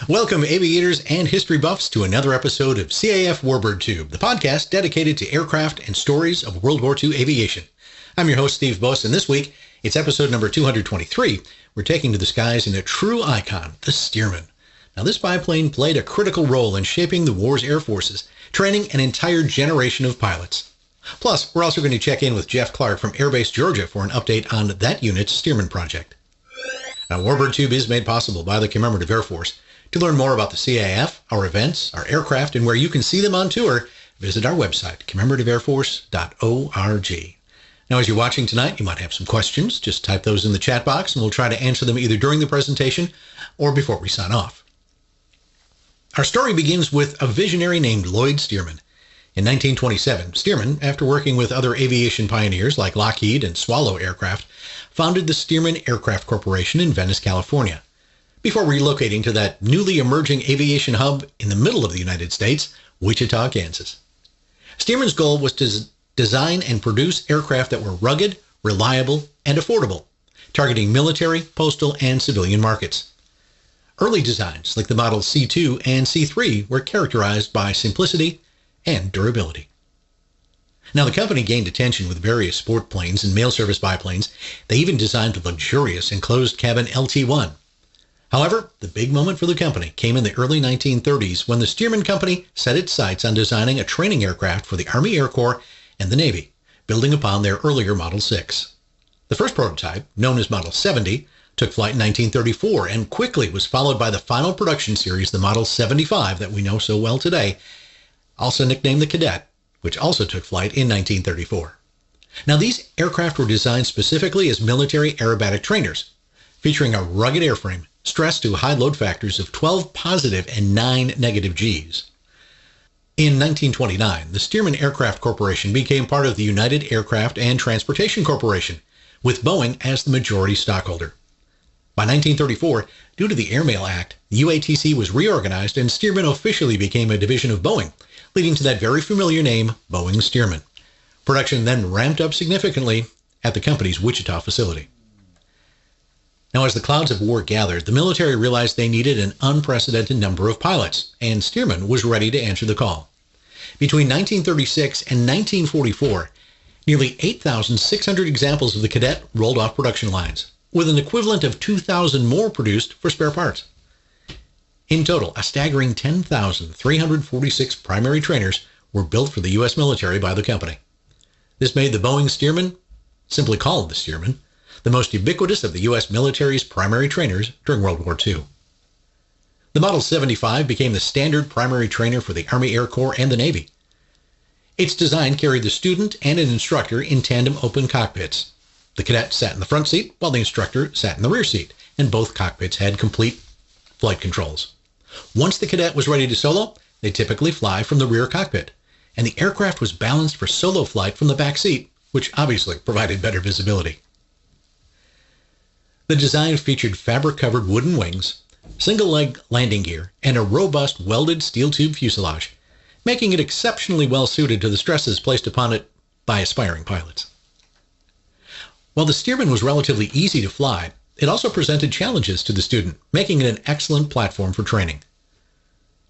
Welcome, aviators and history buffs, to another episode of CAF Warbird Tube, the podcast dedicated to aircraft and stories of World War II aviation. I'm your host, Steve Buss, and this week, it's episode number 223. We're taking to the skies in a true icon, the Stearman. Now, this biplane played a critical role in shaping the war's air forces, training an entire generation of pilots. Plus, we're also going to check in with Jeff Clark from Air Base Georgia for an update on that unit's Stearman project. Now, Warbird Tube is made possible by the Commemorative Air Force. To learn more about the CAF, our events, our aircraft, and where you can see them on tour, visit our website, commemorativeairforce.org. Now, as you're watching tonight, you might have some questions. Just type those in the chat box, and we'll try to answer them either during the presentation or before we sign off. Our story begins with a visionary named Lloyd Stearman. In 1927, Stearman, after working with other aviation pioneers like Lockheed and Swallow Aircraft, founded the Stearman Aircraft Corporation in Venice, California, before relocating to that newly emerging aviation hub in the middle of the United States, Wichita, Kansas. Stearman's goal was to design and produce aircraft that were rugged, reliable, and affordable, targeting military, postal, and civilian markets. Early designs, like the Model C2 and C3, were characterized by simplicity and durability. Now, the company gained attention with various sport planes and mail service biplanes. They even designed the luxurious enclosed cabin LT-1. However, the big moment for the company came in the early 1930s when the Stearman Company set its sights on designing a training aircraft for the Army Air Corps and the Navy, building upon their earlier Model 6. The first prototype, known as Model 70, took flight in 1934 and quickly was followed by the final production series, the Model 75 that we know so well today, also nicknamed the Cadet, which also took flight in 1934. Now, these aircraft were designed specifically as military aerobatic trainers, featuring a rugged airframe stressed to high load factors of 12 positive and 9 negative Gs. In 1929, the Stearman Aircraft Corporation became part of the United Aircraft and Transportation Corporation, with Boeing as the majority stockholder. By 1934, due to the Airmail Act, the UATC was reorganized and Stearman officially became a division of Boeing, leading to that very familiar name, Boeing Stearman. Production then ramped up significantly at the company's Wichita facility. Now, as the clouds of war gathered, the military realized they needed an unprecedented number of pilots, and Stearman was ready to answer the call. Between 1936 and 1944, nearly 8,600 examples of the Cadet rolled off production lines, with an equivalent of 2,000 more produced for spare parts. In total, a staggering 10,346 primary trainers were built for the U.S. military by the company. This made the Boeing Stearman, simply called the Stearman, the most ubiquitous of the U.S. military's primary trainers during World War II. The Model 75 became the standard primary trainer for the Army Air Corps and the Navy. Its design carried the student and an instructor in tandem open cockpits. The cadet sat in the front seat while the instructor sat in the rear seat, and both cockpits had complete flight controls. Once the cadet was ready to solo, they typically fly from the rear cockpit, and the aircraft was balanced for solo flight from the back seat, which obviously provided better visibility. The design featured fabric-covered wooden wings, single-leg landing gear, and a robust welded steel tube fuselage, making it exceptionally well-suited to the stresses placed upon it by aspiring pilots. While the Stearman was relatively easy to fly, it also presented challenges to the student, making it an excellent platform for training.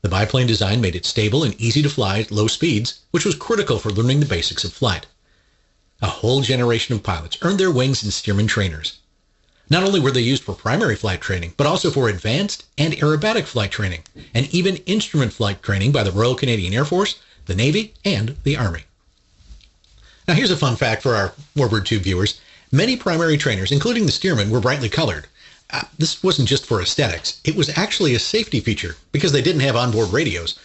The biplane design made it stable and easy to fly at low speeds, which was critical for learning the basics of flight. A whole generation of pilots earned their wings in Stearman trainers. Not only were they used for primary flight training, but also for advanced and aerobatic flight training, and even instrument flight training by the Royal Canadian Air Force, the Navy, and the Army. Now, here's a fun fact for our Warbird Tube viewers. Many primary trainers, including the Stearman, were brightly colored. This wasn't just for aesthetics. It was actually a safety feature because they didn't have onboard radios.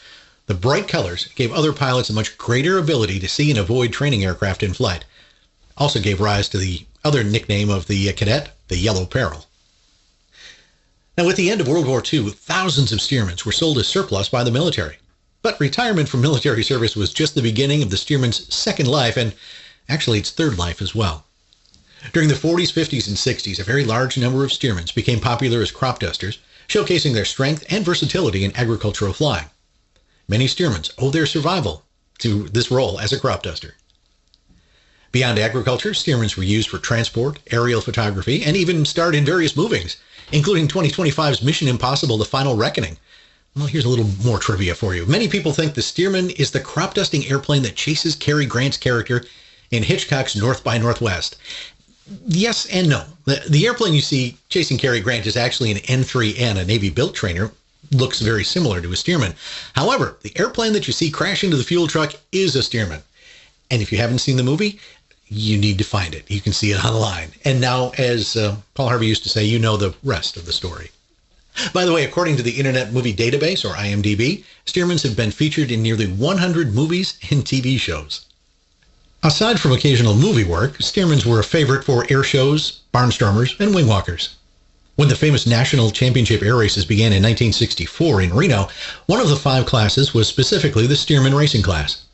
The bright colors gave other pilots a much greater ability to see and avoid training aircraft in flight. Also gave rise to the other nickname of the cadet, the Yellow Peril. Now, at the end of World War II, thousands of Stearmans were sold as surplus by the military. But retirement from military service was just the beginning of the Stearman's second life, and actually its third life as well. During the 40s, 50s, and 60s, a very large number of Stearmans became popular as crop dusters, showcasing their strength and versatility in agricultural flying. Many Stearmans owe their survival to this role as a crop duster. Beyond agriculture, Stearmans were used for transport, aerial photography, and even starred in various movies, including 2025's Mission Impossible: The Final Reckoning. Well, here's a little more trivia for you. Many people think the Stearman is the crop-dusting airplane that chases Cary Grant's character in Hitchcock's North by Northwest. Yes and no. The airplane you see chasing Cary Grant is actually an N3N, a Navy-built trainer. Looks very similar to a Stearman. However, the airplane that you see crash into the fuel truck is a Stearman. And if you haven't seen the movie, you need to find it. You can see it online. And now, as Paul Harvey used to say, you know the rest of the story. By the way, according to the Internet Movie Database, or IMDb, Stearmans have been featured in nearly 100 movies and TV shows. Aside from occasional movie work, Stearmans were a favorite for air shows, barnstormers, and wingwalkers. When the famous National Championship air races began in 1964 in Reno, one of the 5 classes was specifically the Stearman racing class.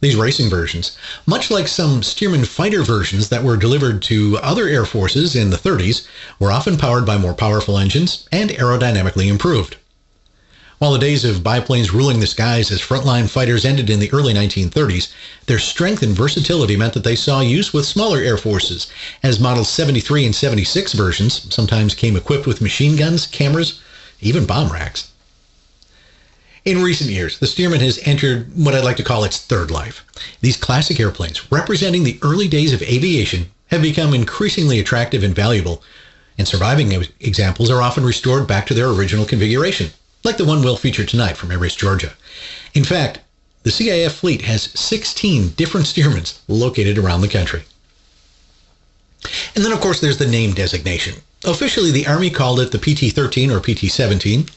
These racing versions, much like some Stearman fighter versions that were delivered to other air forces in the 30s, were often powered by more powerful engines and aerodynamically improved. While the days of biplanes ruling the skies as frontline fighters ended in the early 1930s, their strength and versatility meant that they saw use with smaller air forces, as Model 73 and 76 versions sometimes came equipped with machine guns, cameras, even bomb racks. In recent years, the Stearman has entered what I'd like to call its third life. These classic airplanes, representing the early days of aviation, have become increasingly attractive and valuable, and surviving examples are often restored back to their original configuration, like the one we'll feature tonight from Airbase Georgia. In fact, the CAF fleet has 16 different Stearmans located around the country. And then, of course, there's the name designation. Officially, the Army called it the PT-13 or PT-17,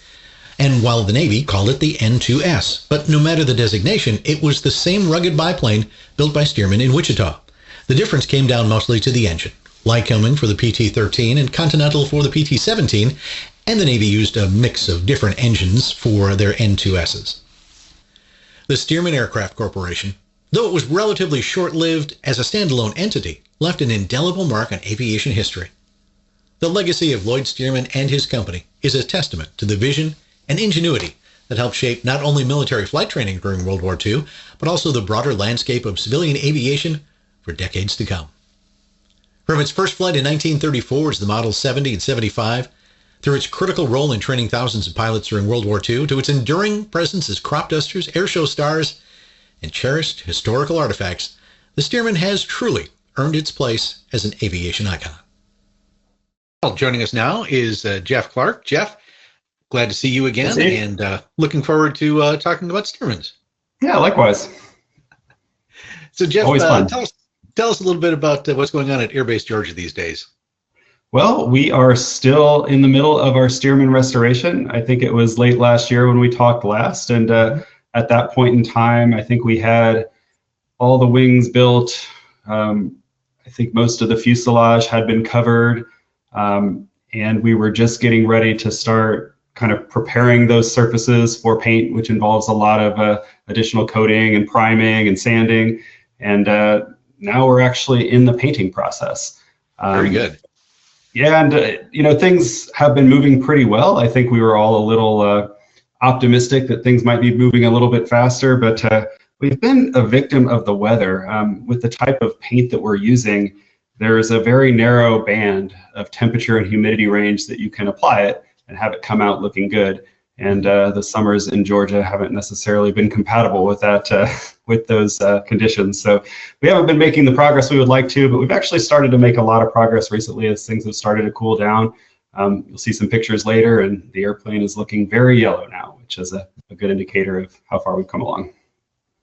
and while the Navy called it the N2S. But no matter the designation, it was the same rugged biplane built by Stearman in Wichita. The difference came down mostly to the engine. Lycoming for the PT-13 and Continental for the PT-17, and the Navy used a mix of different engines for their N2Ss. The Stearman Aircraft Corporation, though it was relatively short-lived as a standalone entity, left an indelible mark on aviation history. The legacy of Lloyd Stearman and his company is a testament to the vision and ingenuity that helped shape not only military flight training during World War II, but also the broader landscape of civilian aviation for decades to come. From its first flight in 1934 as the Model 70 and 75, through its critical role in training thousands of pilots during World War II, to its enduring presence as crop dusters, airshow stars, and cherished historical artifacts, the Stearman has truly earned its place as an aviation icon. Well, joining us now is Jeff Clark. Jeff, glad to see you again, and looking forward to talking about Stearmans. Yeah, likewise. So, Jeff, tell us a little bit about what's going on at Airbase Georgia these days. Well, we are still in the middle of our Stearman restoration. I think it was late last year when we talked last, and at that point in time, I think we had all the wings built. I think most of the fuselage had been covered, and we were just getting ready to start kind of preparing those surfaces for paint, which involves a lot of additional coating and priming and sanding. And now we're actually in the painting process. Very good. Yeah, and things have been moving pretty well. I think we were all a little optimistic that things might be moving a little bit faster, but we've been a victim of the weather. With the type of paint that we're using, there is a very narrow band of temperature and humidity range that you can apply it and have it come out looking good. And the summers in Georgia haven't necessarily been compatible with that, with those conditions. So we haven't been making the progress we would like to, but we've actually started to make a lot of progress recently as things have started to cool down. You'll see some pictures later, and the airplane is looking very yellow now, which is a good indicator of how far we've come along.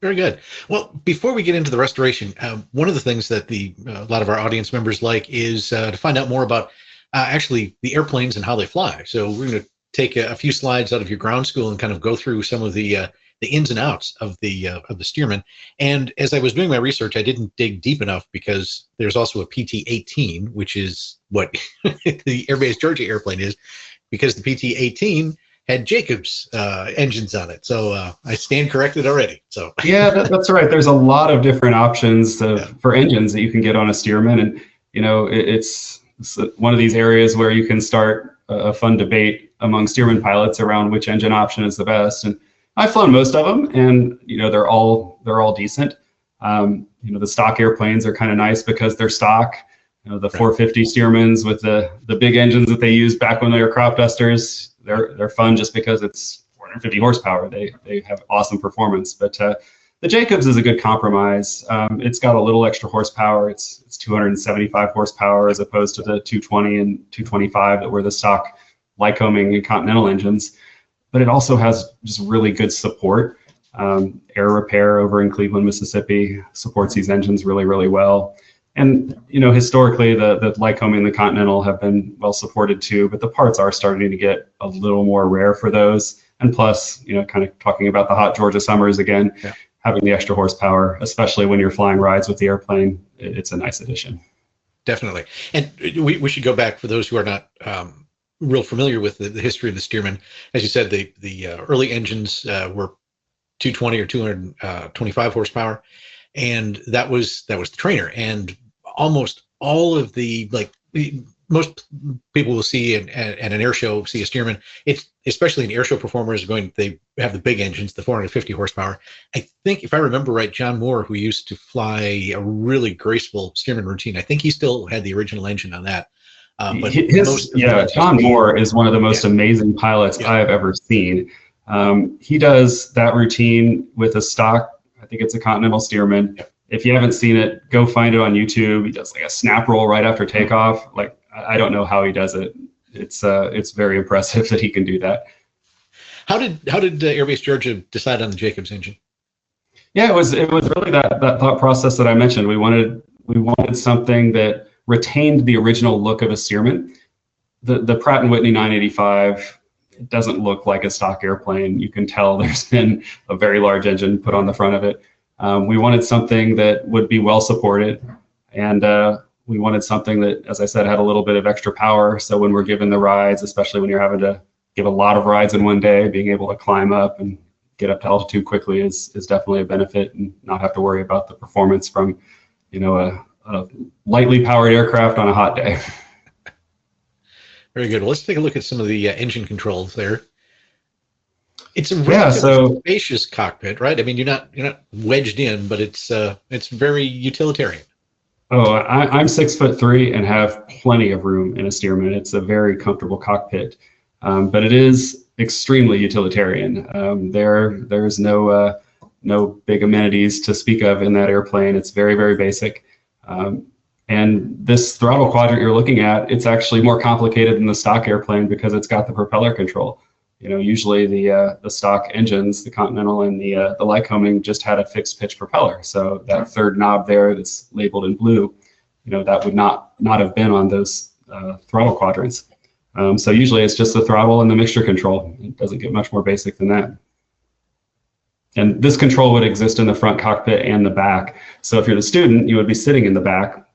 Very good. Well, before we get into the restoration, one of the things that a lot of our audience members like is to find out more about actually the airplanes and how they fly. So we're going to take a few slides out of your ground school and kind of go through some of the ins and outs of the Stearman. And as I was doing my research, I didn't dig deep enough because there's also a PT-18, which is what the Airbase Georgia airplane is, because the PT-18 had Jacobs engines on it. So I stand corrected already. So yeah, that's right. There's a lot of different options for engines that you can get on a Stearman, and it's one of these areas where you can start a fun debate among Stearman pilots around which engine option is the best. And I've flown most of them, and they're all decent. The stock airplanes are kind of nice because they're stock. You know, the 450 Stearmans with the big engines that they used back when they were crop dusters, they're fun just because it's 450 horsepower. They have awesome performance. But the Jacobs is a good compromise. It's got a little extra horsepower. It's 275 horsepower as opposed to the 220 and 225 that were the stock Lycoming and Continental engines. But it also has just really good support. Air Repair over in Cleveland, Mississippi supports these engines really, really well. And, you know, historically, the Lycoming and the Continental have been well supported too, but the parts are starting to get a little more rare for those. And plus, you know, kind of talking about the hot Georgia summers again, having the extra horsepower, especially when you're flying rides with the airplane, it's a nice addition. Definitely. And we should go back for those who are not real familiar with the history of the Stearman. As you said, the early engines were 220 or 225 horsepower, and that was the trainer. And almost all of the, like, most people will see at an air show, see a Stearman. It's especially in air show performers they have the big engines, the 450 horsepower. I think if I remember right, John Moore, who used to fly a really graceful Stearman routine, I think he still had the original engine on that. But John Moore is one of the most amazing pilots I've ever seen. He does that routine with a stock, I think it's a Continental Stearman. Yep. If you haven't seen it, go find it on YouTube. He does like a snap roll right after takeoff. Like, I don't know how he does it. It's very impressive that he can do that. How did Airbase Georgia decide on the Jacobs engine? Yeah, it was really that thought process that I mentioned. We wanted something that retained the original look of a Stearman. The Pratt & Whitney 985, it doesn't look like a stock airplane. You can tell there's been a very large engine put on the front of it. We wanted something that would be well supported, and we wanted something that, as I said, had a little bit of extra power. So when we're given the rides, especially when you're having to give a lot of rides in one day, being able to climb up and get up to altitude quickly is definitely a benefit, and not have to worry about the performance from, you know, a lightly powered aircraft on a hot day. Very good. Well, let's take a look at some of the engine controls there. It's a really spacious cockpit, right? I mean, you're not wedged in, but it's very utilitarian. Oh, I'm 6'3" and have plenty of room in a Stearman. It's a very comfortable cockpit, but it is extremely utilitarian. There's no big amenities to speak of in that airplane. It's very, very basic. And this throttle quadrant you're looking at, it's actually more complicated than the stock airplane because it's got the propeller control. You know, usually the stock engines, the Continental and the Lycoming, just had a fixed pitch propeller. So that third knob there that's labeled in blue, you know, that would not have been on those throttle quadrants. So usually it's just the throttle and the mixture control. It doesn't get much more basic than that. And this control would exist in the front cockpit and the back. So if you're the student, you would be sitting in the back.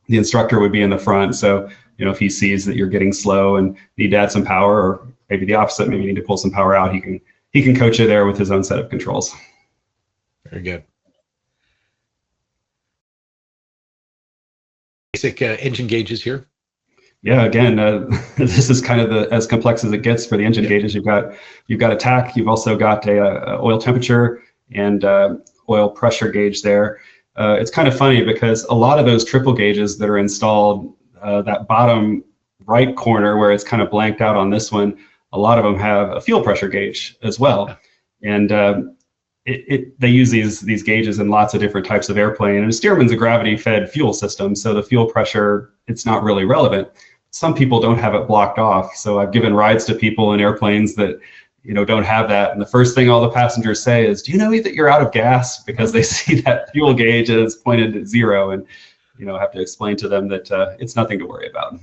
The instructor would be in the front. So, you know, if he sees that you're getting slow and need to add some power, or maybe the opposite, maybe you need to pull some power out, he can coach you there with his own set of controls. Very good. Basic engine gauges here. Yeah, again, this is kind of as complex as it gets for the engine gauges. You've got a tach. You've also got a oil temperature and oil pressure gauge there. It's kind of funny because a lot of those triple gauges that are installed, that bottom right corner where it's kind of blanked out on this one, a lot of them have a fuel pressure gauge as well. And they use these gauges in lots of different types of airplane. And a Stearman's a gravity-fed fuel system, so the fuel pressure, it's not really relevant. Some people don't have it blocked off. So I've given rides to people in airplanes that, you know, don't have that. And the first thing all the passengers say is, do you know that you're out of gas? Because they see that fuel gauge is pointed at 0, and, you know, I have to explain to them that it's nothing to worry about.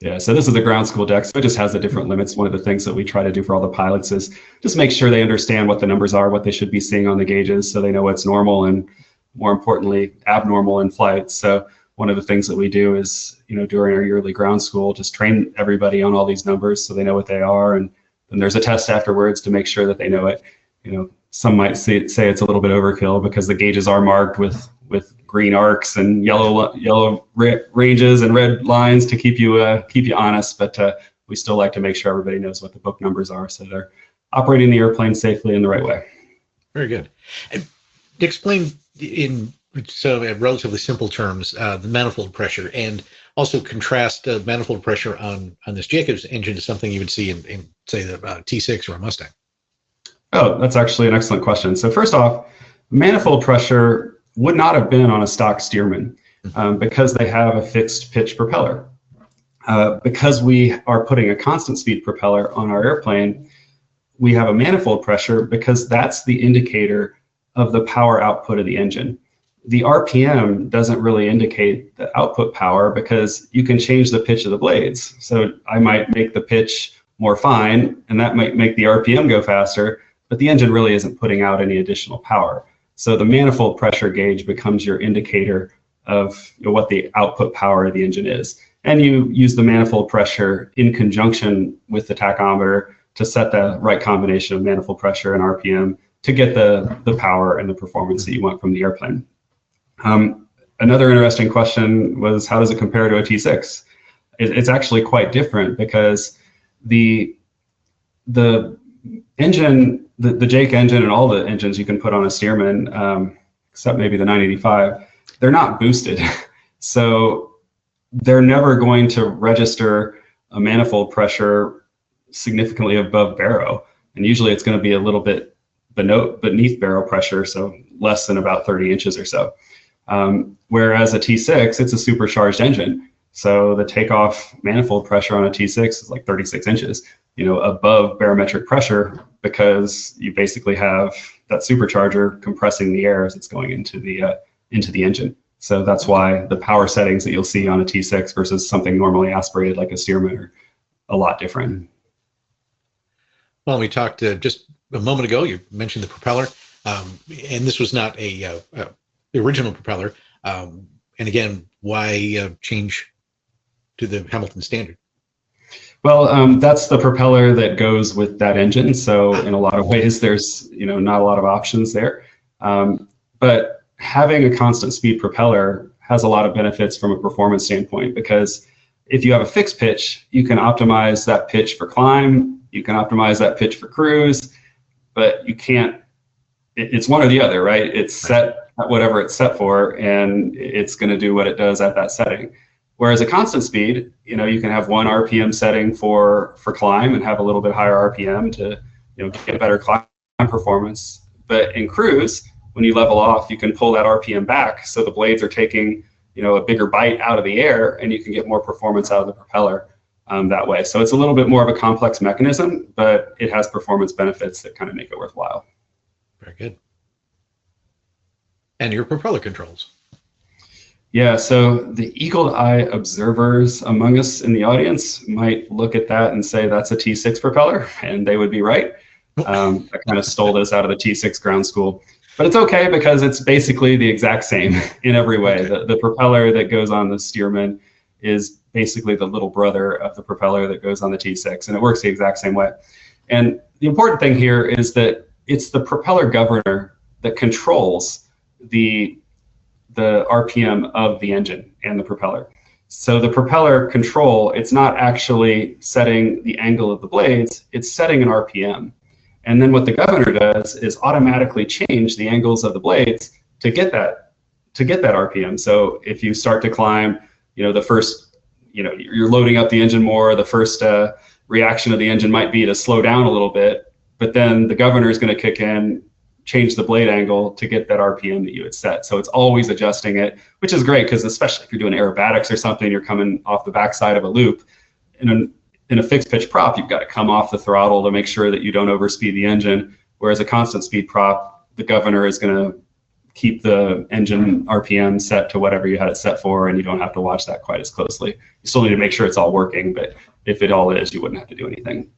Yeah, so this is the ground school deck. So it just has the different limits. One of the things that we try to do for all the pilots is just make sure they understand what the numbers are, what they should be seeing on the gauges, so they know what's normal and, more importantly, abnormal in flight. So one of the things that we do is, you know, during our yearly ground school, just train everybody on all these numbers so they know what they are. And then there's a test afterwards to make sure that they know it. You know, some might say it's a little bit overkill because the gauges are marked with green arcs and yellow ranges and red lines to keep you honest. But we still like to make sure everybody knows what the book numbers are, so they're operating the airplane safely in the right way. Very good. And explain in relatively simple terms the manifold pressure, and also contrast manifold pressure on this Jacobs engine to something you would see in say, the T6 or a Mustang. Oh, that's actually an excellent question. So first off, manifold pressure would not have been on a stock Stearman because they have a fixed pitch propeller. Because we are putting a constant speed propeller on our airplane, we have a manifold pressure because that's the indicator of the power output of the engine. The RPM doesn't really indicate the output power because you can change the pitch of the blades. So I might make the pitch more fine, and that might make the RPM go faster, but the engine really isn't putting out any additional power. So the manifold pressure gauge becomes your indicator of what the output power of the engine is. And you use the manifold pressure in conjunction with the tachometer to set the right combination of manifold pressure and RPM to get the power and the performance that you want from the airplane. Another interesting question was, how does it compare to a T6? It's actually quite different because the engine, the Jake engine and all the engines you can put on a Stearman, except maybe the 985, they're not boosted. So they're never going to register a manifold pressure significantly above baro. And usually it's going to be a little bit beneath baro pressure, so less than about 30 inches or so. Whereas a T6, it's a supercharged engine. So the takeoff manifold pressure on a T6 is like 36 inches, above barometric pressure, because you basically have that supercharger compressing the air as it's going into the engine. So that's why the power settings that you'll see on a T6 versus something normally aspirated like a Stearman are a lot different. Well, we talked just a moment ago, you mentioned the propeller, and this was not the original propeller. And again, why change to the Hamilton standard? Well, that's the propeller that goes with that engine. So in a lot of ways, there's not a lot of options there. But having a constant speed propeller has a lot of benefits from a performance standpoint, because if you have a fixed pitch, you can optimize that pitch for climb, you can optimize that pitch for cruise, but you can't, it's one or the other, right? It's set at whatever it's set for, and it's going to do what it does at that setting. Whereas a constant speed, you can have one RPM setting for climb and have a little bit higher RPM to get better climb performance. But in cruise, when you level off, you can pull that RPM back, so the blades are taking a bigger bite out of the air, and you can get more performance out of the propeller that way. So it's a little bit more of a complex mechanism, but it has performance benefits that kind of make it worthwhile. Very good. And your propeller controls. Yeah, so the eagle-eye observers among us in the audience might look at that and say that's a T6 propeller, and they would be right. I kind of stole this out of the T6 ground school. But it's okay because it's basically the exact same in every way. The propeller that goes on the Stearman is basically the little brother of the propeller that goes on the T6, and it works the exact same way. And the important thing here is that it's the propeller governor that controls the RPM of the engine and the propeller. So the propeller control, it's not actually setting the angle of the blades, it's setting an RPM. And then what the governor does is automatically change the angles of the blades to get that RPM. So if you start to climb, the first, you're loading up the engine more, the first reaction of the engine might be to slow down a little bit, but then the governor is going to kick in, change the blade angle to get that RPM that you had set. So it's always adjusting it, which is great because especially if you're doing aerobatics or something, you're coming off the backside of a loop. In a fixed pitch prop, you've got to come off the throttle to make sure that you don't overspeed the engine. Whereas a constant speed prop, the governor is going to keep the engine RPM set to whatever you had it set for, and you don't have to watch that quite as closely. You still need to make sure it's all working, but if it all is, you wouldn't have to do anything.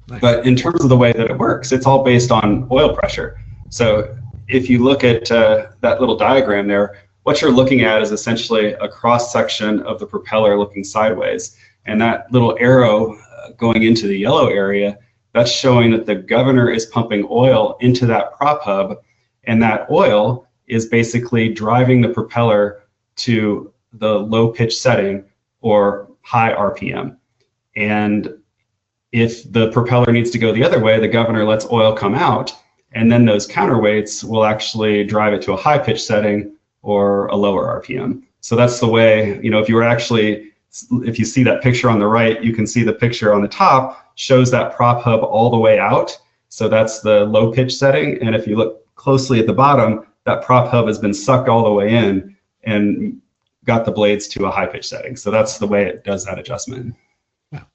Nice. But in terms of the way that it works, it's all based on oil pressure. So if you look at that little diagram there, what you're looking at is essentially a cross section of the propeller looking sideways. And that little arrow going into the yellow area, that's showing that the governor is pumping oil into that prop hub, and that oil is basically driving the propeller to the low pitch setting or high RPM. And if the propeller needs to go the other way, the governor lets oil come out, and then those counterweights will actually drive it to a high pitch setting or a lower RPM. So that's the way, you know, if you see that picture on the right, you can see the picture on the top shows that prop hub all the way out. So that's the low pitch setting. And if you look closely at the bottom, that prop hub has been sucked all the way in and got the blades to a high pitch setting. So that's the way it does that adjustment. Wow.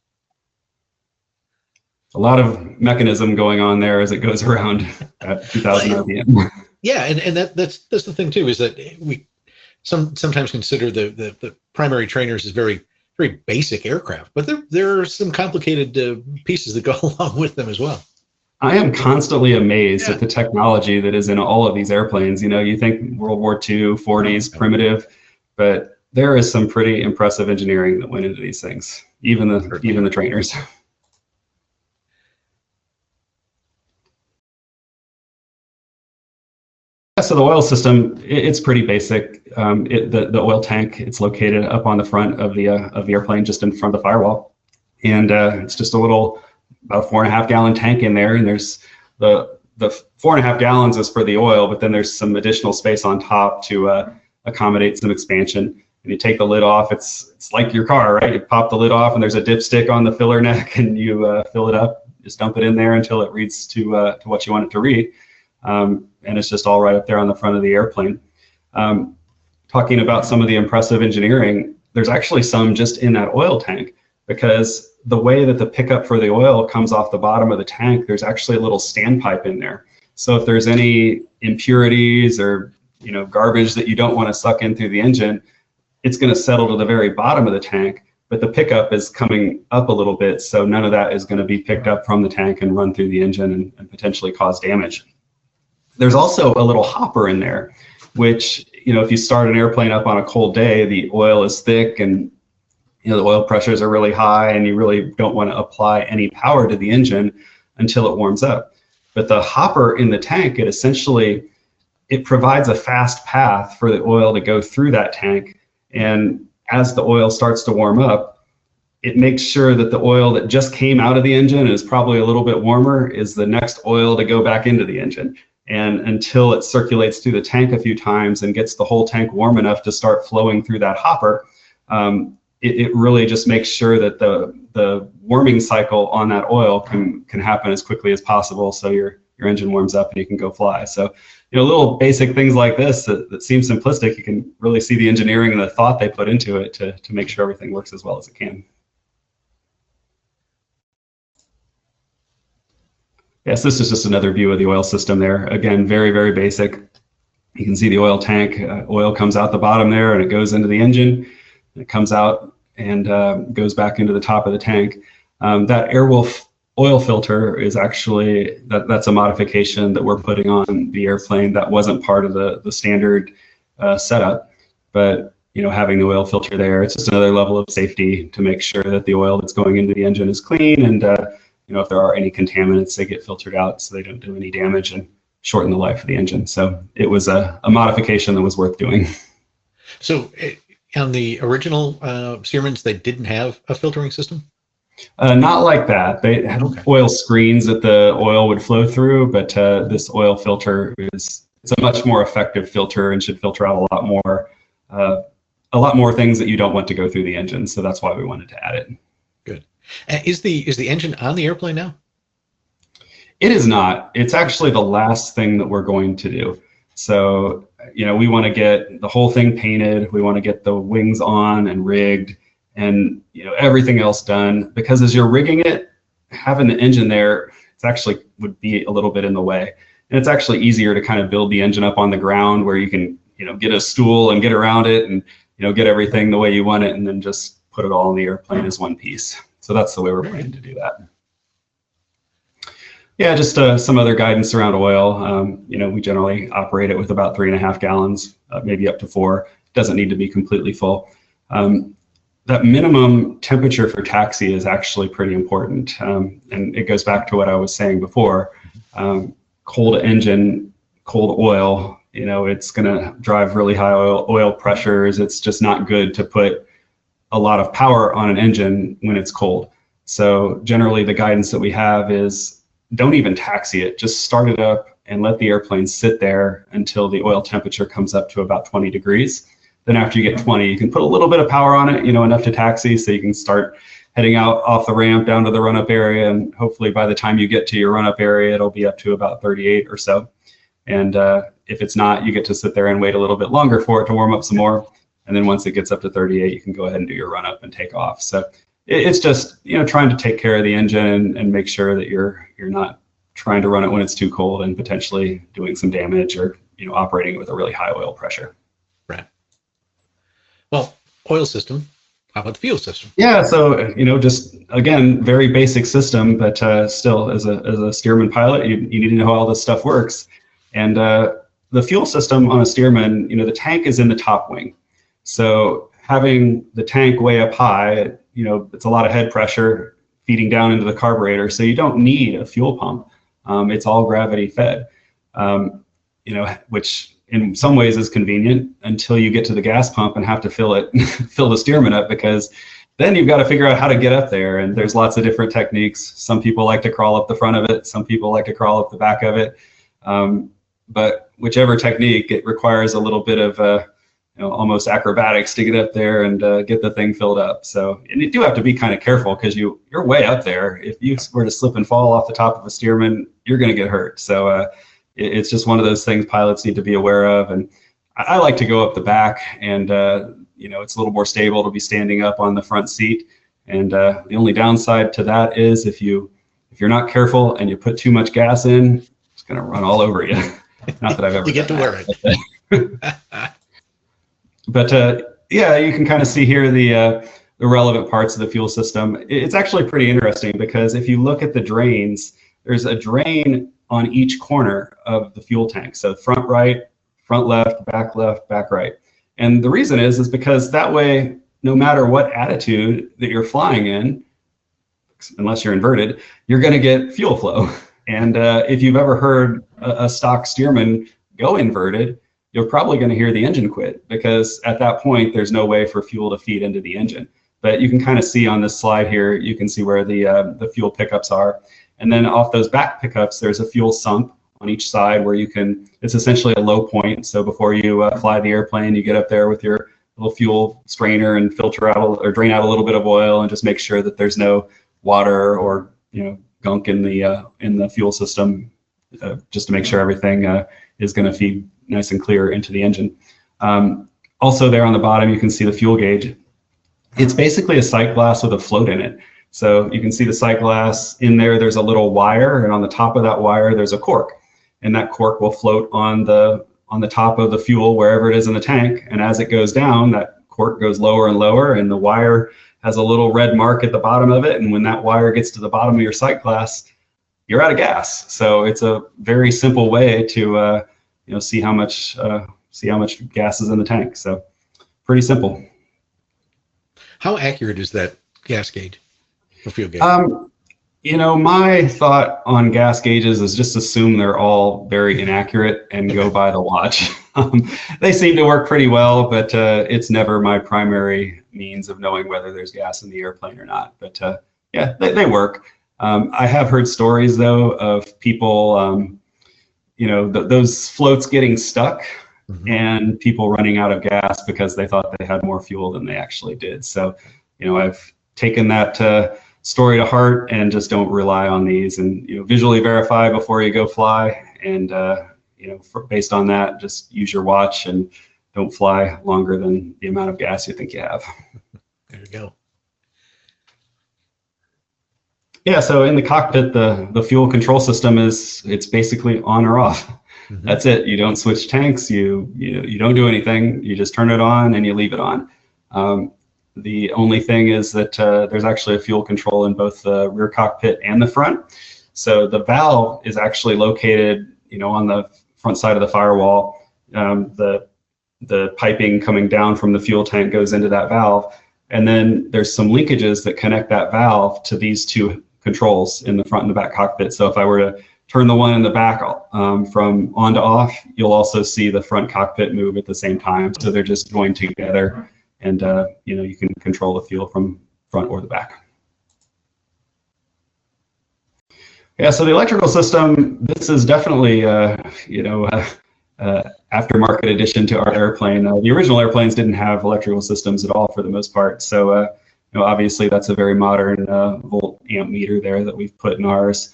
A lot of mechanism going on there as it goes around at 2000 RPM. Yeah, and that's the thing too, is that we sometimes consider the primary trainers as very basic aircraft, but there are some complicated pieces that go along with them as well. I am constantly amazed at the technology that is in all of these airplanes. You know, you think World War II, 40s, primitive, but there is some pretty impressive engineering that went into these things, even the trainers. So the oil system, it's pretty basic. The oil tank, it's located up on the front of the airplane, just in front of the firewall, and it's just a little, about 4.5 gallon tank in there, and there's the 4.5 gallons is for the oil, but then there's some additional space on top to accommodate some expansion. And you take the lid off, it's like your car, right? You pop the lid off, and there's a dipstick on the filler neck, and you fill it up, just dump it in there until it reads to what you want it to read. And it's just all right up there on the front of the airplane. Talking about some of the impressive engineering, there's actually some just in that oil tank, because the way that the pickup for the oil comes off the bottom of the tank, there's actually a little standpipe in there. So if there's any impurities or, you know, garbage that you don't want to suck in through the engine, it's going to settle to the very bottom of the tank, but the pickup is coming up a little bit, so none of that is going to be picked up from the tank and run through the engine and potentially cause damage. There's also a little hopper in there, which, you know, if you start an airplane up on a cold day, the oil is thick and, you know, the oil pressures are really high, and you really don't want to apply any power to the engine until it warms up. But the hopper in the tank, it provides a fast path for the oil to go through that tank. And as the oil starts to warm up, it makes sure that the oil that just came out of the engine and is probably a little bit warmer is the next oil to go back into the engine. And until it circulates through the tank a few times and gets the whole tank warm enough to start flowing through that hopper, it really just makes sure that the warming cycle on that oil can happen as quickly as possible, so your engine warms up and you can go fly. So, you know, little basic things like this that seem simplistic, you can really see the engineering and the thought they put into it to make sure everything works as well as it can. Yes, this is just another view of the oil system there. Again, very, very basic. You can see the oil tank. Oil comes out the bottom there, and it goes into the engine. It comes out and goes back into the top of the tank. That Airwolf oil filter is actually, that's a modification that we're putting on the airplane that wasn't part of the standard setup. But, you know, having the oil filter there, it's just another level of safety to make sure that the oil that's going into the engine is clean, and you know, if there are any contaminants, they get filtered out so they don't do any damage and shorten the life of the engine. So it was a modification that was worth doing. So on the original Stearmans, they didn't have a filtering system? Not like that. They had oil screens that the oil would flow through, but this oil filter it's a much more effective filter and should filter out a lot more things that you don't want to go through the engine. So that's why we wanted to add it. Good. Is the engine on the airplane now? It is not. It's actually the last thing that we're going to do. So, you know, we want to get the whole thing painted. We want to get the wings on and rigged, and, you know, everything else done, because as you're rigging it, having the engine there, it's actually would be a little bit in the way. And it's actually easier to kind of build the engine up on the ground where you can, you know, get a stool and get around it and, you know, get everything the way you want it, and then just put it all in the airplane as one piece. So that's the way we're planning to do that. Yeah, just some other guidance around oil. You know, we generally operate it with about 3.5 gallons, maybe up to 4. It doesn't need to be completely full. That minimum temperature for taxi is actually pretty important. And it goes back to what I was saying before. Cold engine, cold oil, you know, it's going to drive really high oil pressures. It's just not good to put a lot of power on an engine when it's cold. So generally the guidance that we have is don't even taxi it, just start it up and let the airplane sit there until the oil temperature comes up to about 20 degrees. Then after you get 20, you can put a little bit of power on it, enough to taxi, so you can start heading out off the ramp down to the run-up area, and hopefully by the time you get to your run-up area, it'll be up to about 38 or so. And if it's not, you get to sit there and wait a little bit longer for it to warm up some more. And then once it gets up to 38, you can go ahead and do your run-up and take off. So it's just trying to take care of the engine and make sure that you're not trying to run it when it's too cold and potentially doing some damage, or operating it with a really high oil pressure. Right. Well, oil system. How about the fuel system? Yeah, so just again, very basic system, but still, as a Stearman pilot, you need to know how all this stuff works. And the fuel system on a Stearman, the tank is in the top wing. So having the tank way up high, it's a lot of head pressure feeding down into the carburetor. So you don't need a fuel pump. It's all gravity fed, which in some ways is convenient until you get to the gas pump and have to fill the Stearman up, because then you've got to figure out how to get up there. And there's lots of different techniques. Some people like to crawl up the front of it. Some people like to crawl up the back of it. But whichever technique, it requires a little bit of almost acrobatics to get up there and get the thing filled up. So, and you do have to be kind of careful, because you're way up there. If you were to slip and fall off the top of a Stearman, you're going to get hurt. So it's just one of those things pilots need to be aware of. And I like to go up the back, and it's a little more stable to be standing up on the front seat. And the only downside to that is if you're not careful and you put too much gas in, it's going to run all over you. Not that I've ever. You get to wear it. But yeah, you can kind of see here the relevant parts of the fuel system. It's actually pretty interesting, because if you look at the drains, there's a drain on each corner of the fuel tank. So front right, front left, back right. And the reason is because that way, no matter what attitude that you're flying in, unless you're inverted, you're going to get fuel flow. And if you've ever heard a stock Stearman go inverted, you're probably going to hear the engine quit, because at that point, there's no way for fuel to feed into the engine. But you can kind of see on this slide here, you can see where the fuel pickups are. And then off those back pickups, there's a fuel sump on each side where it's essentially a low point. So before you fly the airplane, you get up there with your little fuel strainer and filter out or drain out a little bit of oil, and just make sure that there's no water or gunk in the fuel system, just to make sure everything is going to feed nice and clear into the engine. Also there on the bottom, you can see the fuel gauge. It's basically a sight glass with a float in it. So you can see the sight glass in there. There's a little wire, and on the top of that wire, there's a cork, and that cork will float on the top of the fuel wherever it is in the tank. And as it goes down, that cork goes lower and lower, and the wire has a little red mark at the bottom of it. And when that wire gets to the bottom of your sight glass, you're out of gas. So it's a very simple way to see how much gas is in the tank. So pretty simple. How accurate is that gas gauge or fuel gauge? My thought on gas gauges is just assume they're all very inaccurate and go by the watch. They seem to work pretty well, but it's never my primary means of knowing whether there's gas in the airplane or not. But yeah, they work. I have heard stories, though, of people, those floats getting stuck, mm-hmm. and people running out of gas because they thought they had more fuel than they actually did. So, I've taken that story to heart, and just don't rely on these, and visually verify before you go fly, and based on that, just use your watch and don't fly longer than the amount of gas you think you have. There you go. Yeah, so in the cockpit, the fuel control system it's basically on or off. Mm-hmm. That's it. You don't switch tanks. You don't do anything. You just turn it on and you leave it on. The only thing is that there's actually a fuel control in both the rear cockpit and the front. So the valve is actually located, on the front side of the firewall. The piping coming down from the fuel tank goes into that valve, and then there's some linkages that connect that valve to these two controls in the front and the back cockpit. So if I were to turn the one in the back from on to off, you'll also see the front cockpit move at the same time. So they're just going together, and you can control the fuel from front or the back. Yeah, so the electrical system, this is definitely, aftermarket addition to our airplane. The original airplanes didn't have electrical systems at all for the most part. So, obviously that's a very modern volt amp meter there that we've put in ours.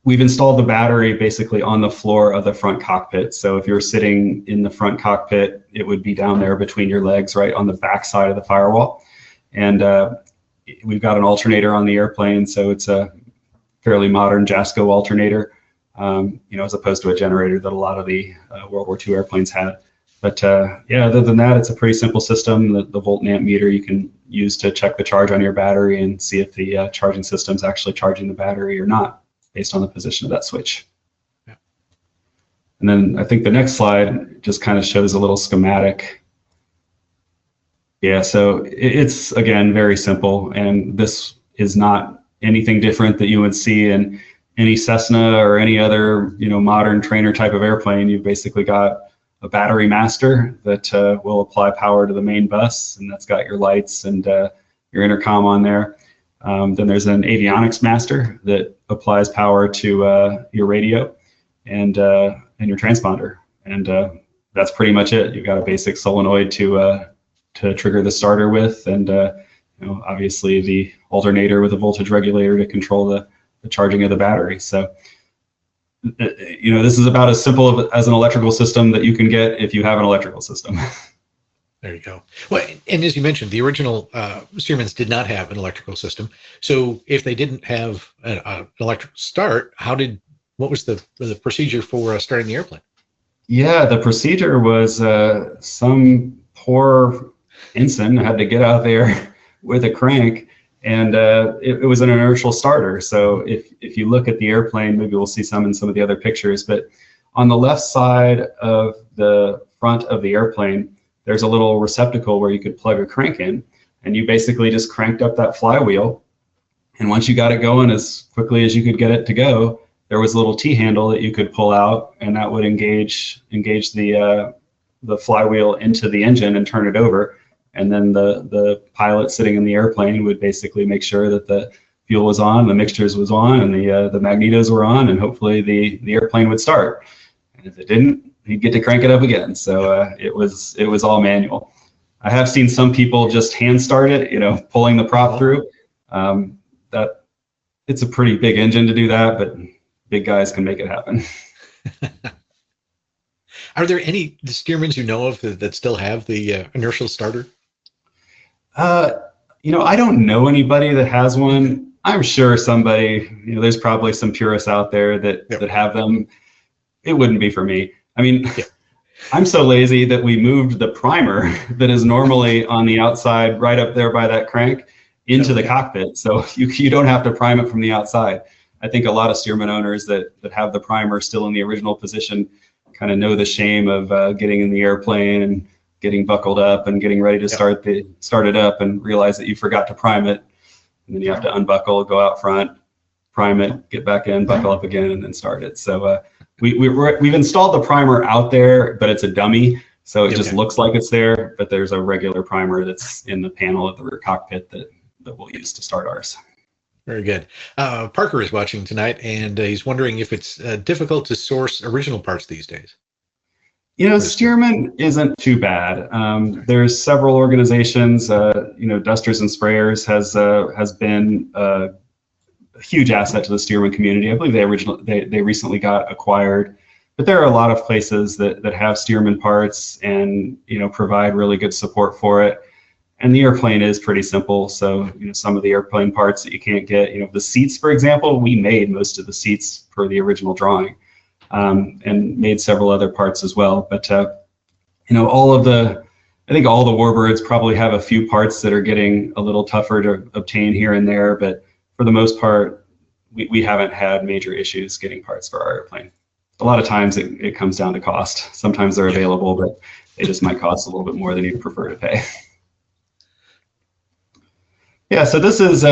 We've installed the battery basically on the floor of the front cockpit. So if you're sitting in the front cockpit, it would be down there between your legs, right on the back side of the firewall. And we've got an alternator on the airplane, so it's a fairly modern JASCO alternator, as opposed to a generator that a lot of the World War II airplanes had. But other than that, it's a pretty simple system. The volt and amp meter you can use to check the charge on your battery and see if the charging system's actually charging the battery or not, based on the position of that switch. Yeah. And then I think the next slide just kind of shows a little schematic. Yeah, so it's, again, very simple, and this is not anything different that you would see in any Cessna or any other, modern trainer type of airplane. You've basically got a battery master that will apply power to the main bus, and that's got your lights and your intercom on there. Then there's an avionics master that applies power to your radio and your transponder, and that's pretty much it. You've got a basic solenoid to trigger the starter with, and obviously the alternator with a voltage regulator to control the charging of the battery. So this is about as simple as an electrical system that you can get if you have an electrical system. There you go. Well, and as you mentioned, the original Stearmans did not have an electrical system. So if they didn't have an electric start, what was the procedure for starting the airplane? Yeah, the procedure was some poor ensign had to get out there with a crank, and it was an inertial starter. So if you look at the airplane, maybe we'll see some in some of the other pictures, but on the left side of the front of the airplane, there's a little receptacle where you could plug a crank in, and you basically just cranked up that flywheel. And once you got it going as quickly as you could get it to go, there was a little T-handle that you could pull out, and that would engage the flywheel into the engine and turn it over. And then the pilot sitting in the airplane would basically make sure that the fuel was on, the mixtures was on, and the magnetos were on, and hopefully the airplane would start. And if it didn't, he'd get to crank it up again. So it was all manual. I have seen some people just hand start it, pulling the prop through. That it's a pretty big engine to do that, but big guys can make it happen. Are there any Stearmans you know of that still have the inertial starter? I don't know anybody that has one. I'm sure somebody, there's probably some purists out there that have them. It wouldn't be for me. I mean, I'm so lazy that we moved the primer that is normally on the outside right up there by that crank into the cockpit. So you don't have to prime it from the outside. I think a lot of Stearman owners that have the primer still in the original position kind of know the shame of getting in the airplane and getting buckled up and getting ready to start it up and realize that you forgot to prime it. And then you have to unbuckle, go out front, prime it, get back in, buckle up again, and then start it. So we've installed the primer out there, but it's a dummy. So it just looks like it's there, but there's a regular primer that's in the panel of the rear cockpit that we'll use to start ours. Very good. Parker is watching tonight, and he's wondering if it's difficult to source original parts these days. Stearman isn't too bad. There's several organizations. Dusters and Sprayers has been a huge asset to the Stearman community. I believe they recently got acquired, but there are a lot of places that have Stearman parts and provide really good support for it. And the airplane is pretty simple. So some of the airplane parts that you can't get, the seats, for example, we made most of the seats per the original drawing. And made several other parts as well. But I think all the Warbirds probably have a few parts that are getting a little tougher to obtain here and there. But for the most part, we haven't had major issues getting parts for our airplane. A lot of times it comes down to cost. Sometimes they're available, but they just might cost a little bit more than you'd prefer to pay. Yeah, so this is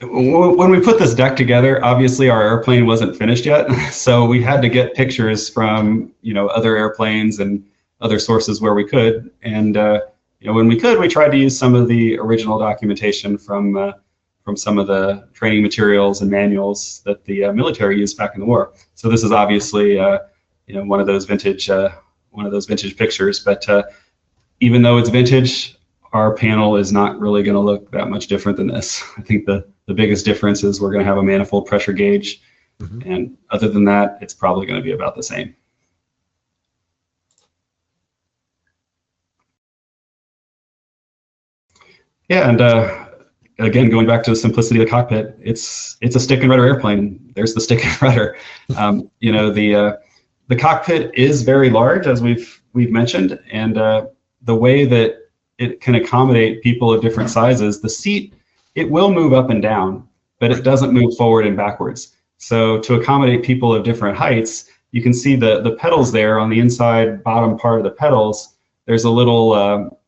when we put this deck together, obviously our airplane wasn't finished yet. So we had to get pictures from, other airplanes and other sources where we could. And, when we could, we tried to use some of the original documentation from from some of the training materials and manuals that the military used back in the war. So this is obviously one of those vintage pictures. But even though it's vintage, our panel is not really going to look that much different than this. I think the biggest difference is we're going to have a manifold pressure gauge, and other than that, it's probably going to be about the same. Yeah, and again, going back to the simplicity of the cockpit, it's a stick and rudder airplane. There's the stick and rudder. The cockpit is very large, as we've mentioned, and the way that it can accommodate people of different sizes, the seat, it will move up and down, but it doesn't move forward and backwards. So to accommodate people of different heights, you can see the pedals there on the inside bottom part of the pedals. There's a little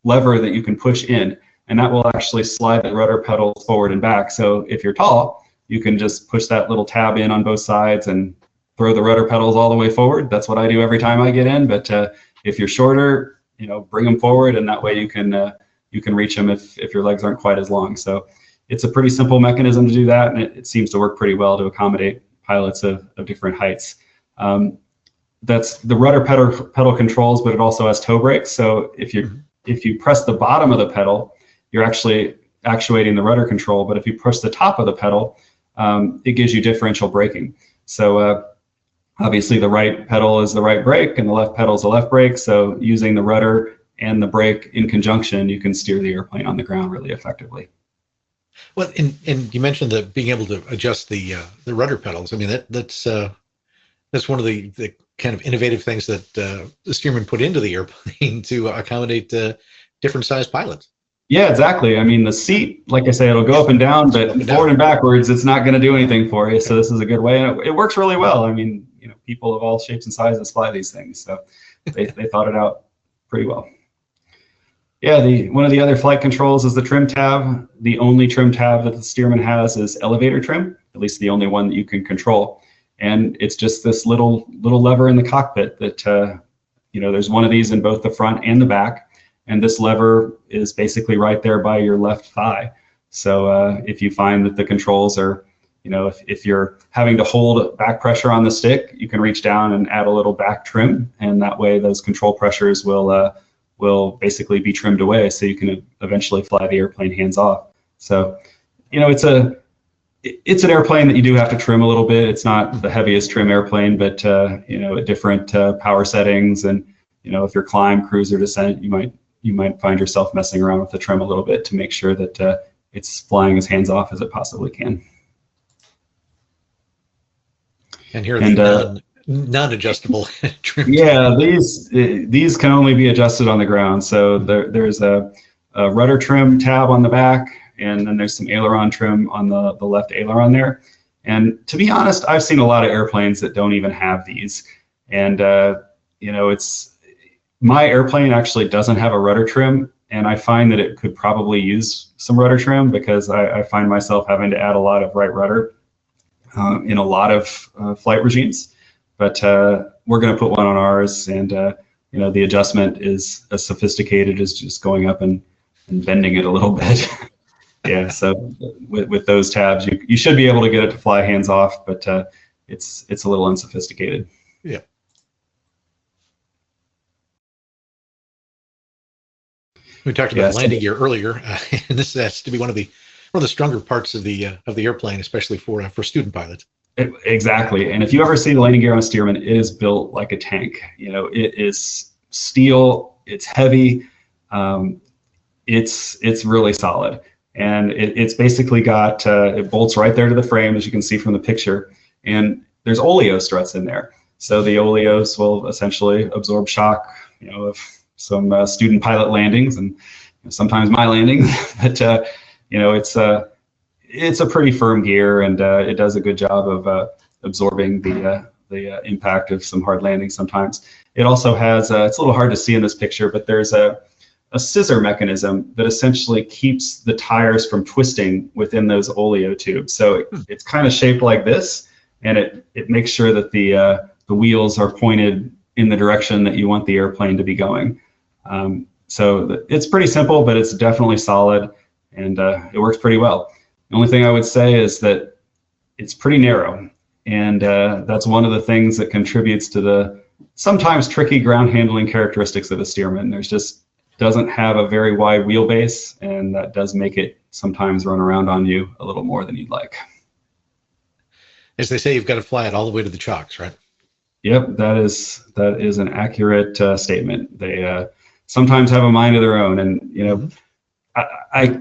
lever that you can push in, and that will actually slide the rudder pedals forward and back. So if you're tall, you can just push that little tab in on both sides and throw the rudder pedals all the way forward. That's what I do every time I get in. But if you're shorter, bring them forward, and that way you can reach them if your legs aren't quite as long. So it's a pretty simple mechanism to do that, and it seems to work pretty well to accommodate pilots of different heights. That's the rudder pedal controls, but it also has toe brakes. So if you press the bottom of the pedal, you're actually actuating the rudder control. But if you push the top of the pedal, it gives you differential braking. So obviously the right pedal is the right brake, and the left pedal is the left brake. So using the rudder and the brake in conjunction, you can steer the airplane on the ground really effectively. Well, and you mentioned that being able to adjust the rudder pedals. I mean, that's one of the kind of innovative things that the Stearman put into the airplane to accommodate different sized pilots. Yeah, exactly. I mean, the seat, like I say, it'll go up and down, but forward and backwards, it's not going to do anything for you. So this is a good way, and it works really well. I mean, people of all shapes and sizes fly these things, so they thought it out pretty well. Yeah, one of the other flight controls is the trim tab. The only trim tab that the Stearman has is elevator trim, at least the only one that you can control. And it's just this little lever in the cockpit that, there's one of these in both the front and the back. And this lever is basically right there by your left thigh. So if you find that the controls are, if you're having to hold back pressure on the stick, you can reach down and add a little back trim. And that way those control pressures will basically be trimmed away, so you can eventually fly the airplane hands off. So, it's an airplane that you do have to trim a little bit. It's not the heaviest trim airplane, but at different power settings, and if you're climb, cruise, or descent, you might find yourself messing around with the trim a little bit to make sure that it's flying as hands off as it possibly can. And here are the non-adjustable trim. Yeah, these can only be adjusted on the ground. So there's a rudder trim tab on the back, and then there's some aileron trim on the left aileron there. And to be honest, I've seen a lot of airplanes that don't even have these. And my airplane actually doesn't have a rudder trim, and I find that it could probably use some rudder trim, because I find myself having to add a lot of right rudder in a lot of flight regimes. But we're going to put one on ours, and the adjustment is as sophisticated as just going up and bending it a little bit. Yeah, so with those tabs, you should be able to get it to fly hands off, but it's a little unsophisticated. Yeah. We talked about landing gear earlier, and this has to be one of the stronger parts of the airplane, especially for student pilots. Exactly. And if you ever see the landing gear on a Stearman, it is built like a tank. It is steel, it's heavy, it's really solid. And it's basically got, it bolts right there to the frame, as you can see from the picture. And there's oleo struts in there. So the oleos will essentially absorb shock, of some student pilot landings, and sometimes my landings. But, it's a pretty firm gear, and it does a good job of absorbing the impact of some hard landings sometimes. It also has, it's a little hard to see in this picture, but there's a scissor mechanism that essentially keeps the tires from twisting within those oleo tubes. So it's kind of shaped like this, and it makes sure that the wheels are pointed in the direction that you want the airplane to be going. So it's pretty simple, but it's definitely solid. and it works pretty well. The only thing I would say is that it's pretty narrow, and that's one of the things that contributes to the sometimes tricky ground handling characteristics of a Stearman. There's just doesn't have a very wide wheelbase, and that does make it sometimes run around on you a little more than you'd like. As they say, you've got to fly it all the way to the chocks, right? Yep, that is an accurate statement. They sometimes have a mind of their own, and I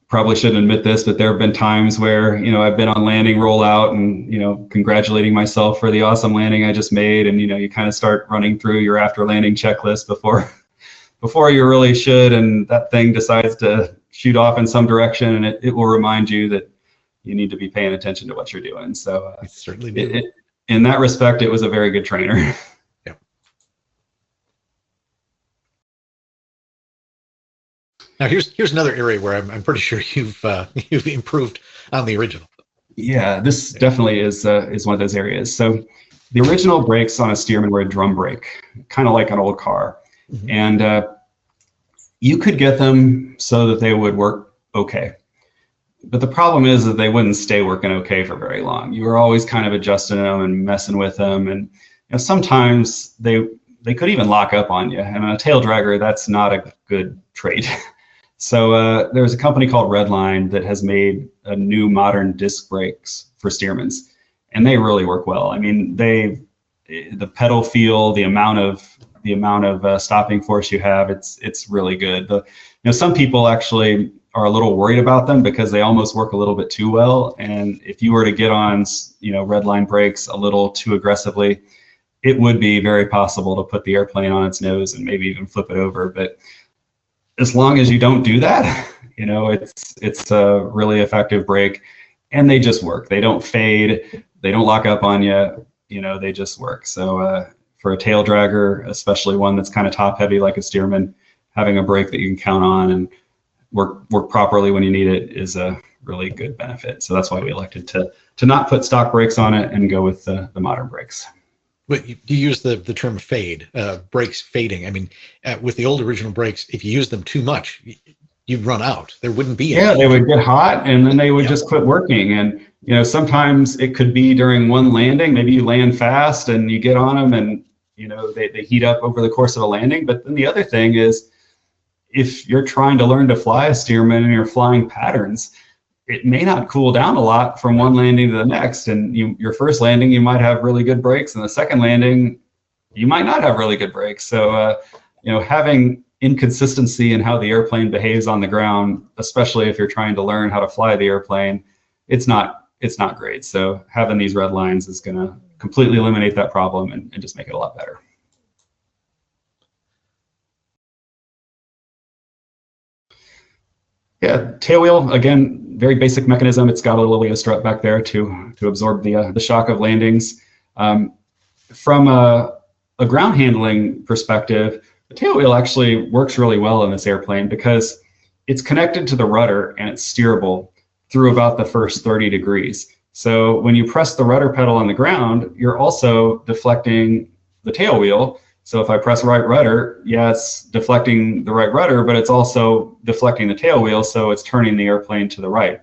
probably shouldn't admit this, but there have been times where I've been on landing rollout and congratulating myself for the awesome landing I just made, and you kind of start running through your after landing checklist before you really should, and that thing decides to shoot off in some direction, and it will remind you that you need to be paying attention to what you're doing. So it certainly did. In that respect, it was a very good trainer. Yeah. Now here's another area where I'm pretty sure you've improved on the original. Yeah, this definitely is one of those areas. So the original brakes on a Stearman were a drum brake, kind of like an old car. Mm-hmm. And you could get them so that they would work okay. But the problem is that they wouldn't stay working okay for very long. You were always kind of adjusting them and messing with them. And sometimes they could even lock up on you. And on a tail dragger, that's not a good trait. So there's a company called Redline that has made a new modern disc brakes for Stearmans. And they really work well. I mean, the pedal feel, the amount of stopping force you have, it's really good. Some people actually are a little worried about them because they almost work a little bit too well. And if you were to get on, Redline brakes a little too aggressively, it would be very possible to put the airplane on its nose and maybe even flip it over. But as long as you don't do that, it's a really effective brake, and they just work. They don't fade. They don't lock up on you. They just work. So for a tail dragger, especially one that's kind of top heavy like a Stearman, having a brake that you can count on and work properly when you need it is a really good benefit. So that's why we elected to not put stock brakes on it and go with the modern brakes. But you use the term fade, brakes fading. I mean, with the old original brakes, if you use them too much, you'd run out. There wouldn't be any. Yeah, they would get hot and then they would just quit working. And sometimes it could be during one landing. Maybe you land fast and you get on them and they heat up over the course of a landing. But then the other thing is, if you're trying to learn to fly a Stearman and you're flying patterns, it may not cool down a lot from one landing to the next. And your first landing, you might have really good brakes, and the second landing, you might not have really good brakes. So, having inconsistency in how the airplane behaves on the ground, especially if you're trying to learn how to fly the airplane, it's not great. So having these red lines is going to completely eliminate that problem and just make it a lot better. Yeah, tailwheel, again, very basic mechanism. It's got a little Leo strut back there to absorb the shock of landings. From a ground handling perspective, the tailwheel actually works really well in this airplane because it's connected to the rudder and it's steerable through about the first 30 degrees. So when you press the rudder pedal on the ground, you're also deflecting the tailwheel. So if I press right rudder, yeah, it's deflecting the right rudder, but it's also deflecting the tail wheel, so it's turning the airplane to the right.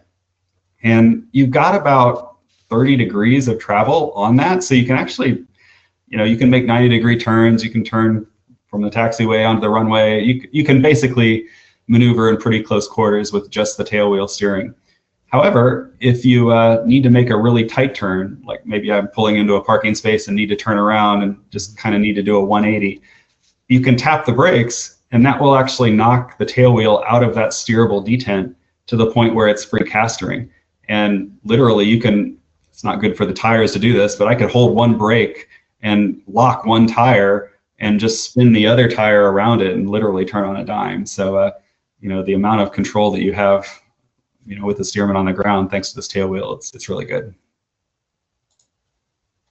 And you've got about 30 degrees of travel on that, so you can actually, you can make 90-degree turns, you can turn from the taxiway onto the runway, you can basically maneuver in pretty close quarters with just the tail wheel steering. However, if you need to make a really tight turn, like maybe I'm pulling into a parking space and need to turn around and just kind of need to do a 180, you can tap the brakes and that will actually knock the tail wheel out of that steerable detent to the point where it's free castering. And literally it's not good for the tires to do this, but I could hold one brake and lock one tire and just spin the other tire around it and literally turn on a dime. So, the amount of control that you have with the Stearman on the ground, thanks to this tail wheel, it's really good.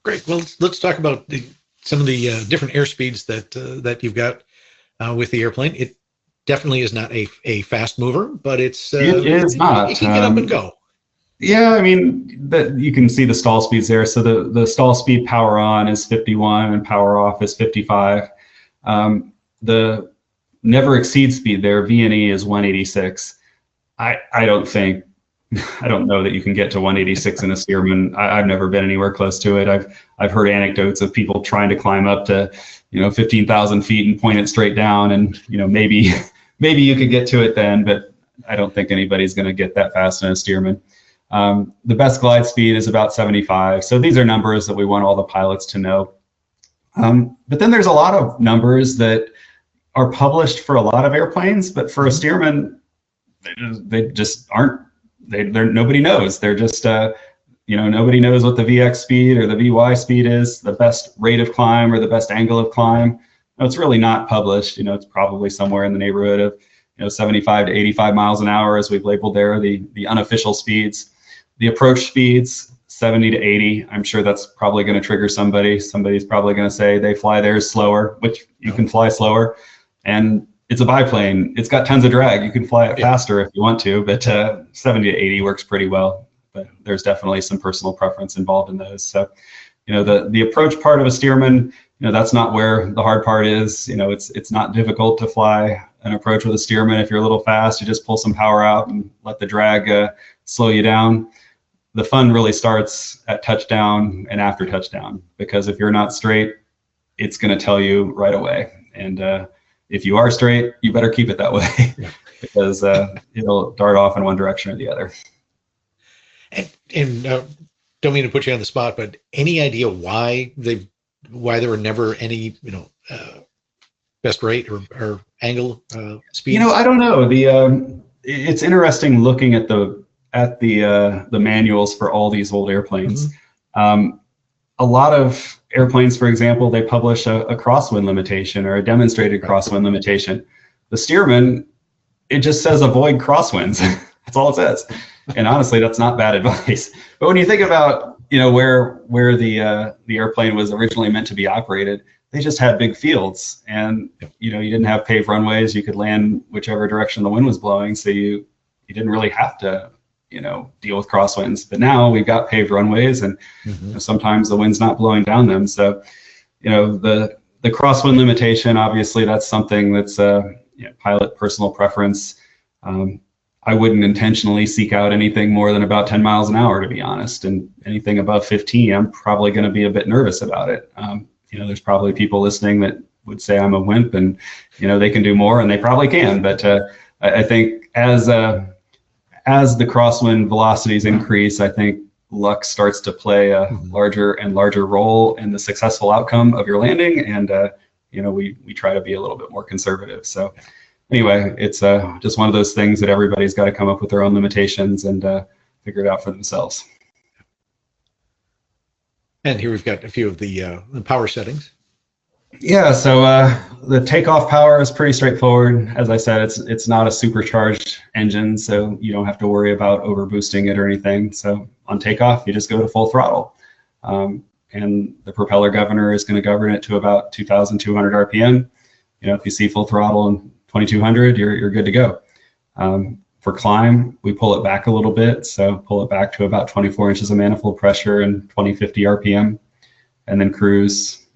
Great. Well, let's talk about some of the different airspeeds that you've got with the airplane. It definitely is not a fast mover, but it is not. It can get up and go. Yeah, I mean, you can see the stall speeds there. So the stall speed power on is 51 and power off is 55. The never exceed speed there, VNE, is 186. I don't know that you can get to 186 in a Stearman. I've never been anywhere close to it. I've heard anecdotes of people trying to climb up to 15,000 feet and point it straight down, and maybe you could get to it then, but I don't think anybody's going to get that fast in a Stearman. The best glide speed is about 75. So these are numbers that we want all the pilots to know. But then there's a lot of numbers that are published for a lot of airplanes, but for a Stearman, they just aren't. Nobody knows. They're just nobody knows what the VX speed or the VY speed is, the best rate of climb or the best angle of climb. No, it's really not published. It's probably somewhere in the neighborhood of 75 to 85 miles an hour, as we've labeled there, the unofficial speeds. The approach speeds, 70 to 80. I'm sure that's probably going to trigger somebody. Somebody's probably going to say they fly theirs slower, which you can fly slower. And it's a biplane. It's got tons of drag. You can fly it faster if you want to, but 70 to 80 works pretty well. But there's definitely some personal preference involved in those. So, the approach part of a Stearman, that's not where the hard part is. It's not difficult to fly an approach with a Stearman. If you're a little fast, you just pull some power out and let the drag slow you down. The fun really starts at touchdown and after touchdown, because if you're not straight, it's going to tell you right away. And if you are straight, you better keep it that way, because it'll dart off in one direction or the other. And don't mean to put you on the spot, but any idea why there were never any best rate or angle speed? I don't know. It's interesting looking at the manuals for all these old airplanes. Mm-hmm. A lot of airplanes, for example, they publish a crosswind limitation or a demonstrated crosswind limitation. The Stearman, it just says avoid crosswinds. That's all it says. And honestly, that's not bad advice. But when you think about, where the airplane was originally meant to be operated, they just had big fields, and you didn't have paved runways. You could land whichever direction the wind was blowing, so you didn't really have to deal with crosswinds. But now we've got paved runways, and sometimes the wind's not blowing down them. So, the crosswind limitation, obviously, that's something that's pilot personal preference. I wouldn't intentionally seek out anything more than about 10 miles an hour, to be honest. And anything above 15, I'm probably going to be a bit nervous about it. There's probably people listening that would say I'm a wimp, and they can do more, and they probably can. But I think as the crosswind velocities increase, I think luck starts to play a larger and larger role in the successful outcome of your landing. And we try to be a little bit more conservative. So anyway, it's just one of those things that everybody's got to come up with their own limitations and figure it out for themselves. And here we've got a few of the power settings. Yeah, so the takeoff power is pretty straightforward. As I said, it's not a supercharged engine, so you don't have to worry about overboosting it or anything. So on takeoff, you just go to full throttle. And the propeller governor is going to govern it to about 2,200 RPM. If you see full throttle and 2,200, you're good to go. For climb, we pull it back a little bit. So pull it back to about 24 inches of manifold pressure and 2050 RPM. And then cruise,